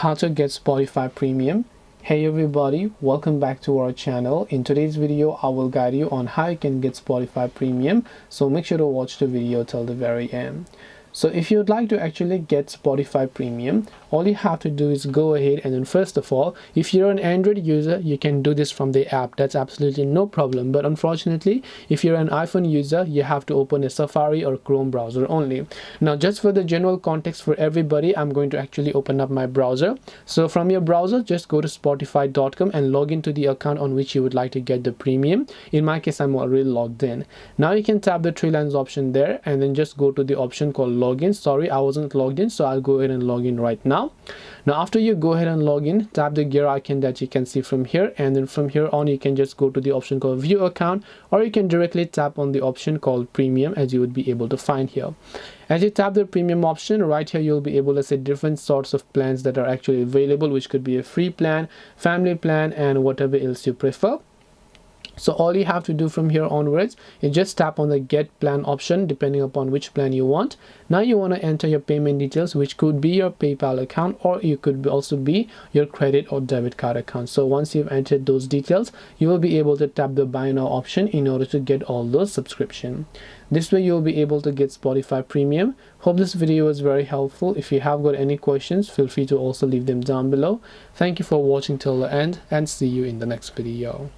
How to get Spotify Premium. Hey everybody, welcome back to our channel. In today's video I will guide you on how you can get Spotify Premium, so make sure to watch the video till the very end. So if you'd like to actually get Spotify Premium, all you have to do is go ahead and then first of all, if you're an Android user, you can do this from the app. That's absolutely no problem. But unfortunately, if you're an iPhone user, you have to open a Safari or Chrome browser only. Now, just for the general context for everybody, I'm going to actually open up my browser. So from your browser, just go to spotify.com and log into the account on which you would like to get the premium. In my case, I'm already logged in. Now you can tap the three lines option there and then just go to the option called login. Sorry, I wasn't logged in, so I'll go ahead and log in right now. Now after you go ahead and log in, tap the gear icon that you can see from here, and then from here on you can just go to the option called view account, or you can directly tap on the option called premium, as you would be able to find here. As you tap the premium option, right here you'll be able to see different sorts of plans that are actually available, which could be a free plan, family plan, and whatever else you prefer. So all you have to do from here onwards is just tap on the get plan option depending upon which plan you want. Now you want to enter your payment details, which could be your PayPal account, or you could also be your credit or debit card account. So once you've entered those details, you will be able to tap the buy now option in order to get all those subscription. This way you'll be able to get Spotify Premium. Hope this video was very helpful. If you have got any questions, feel free to also leave them down below. Thank you for watching till the end, and see you in the next video.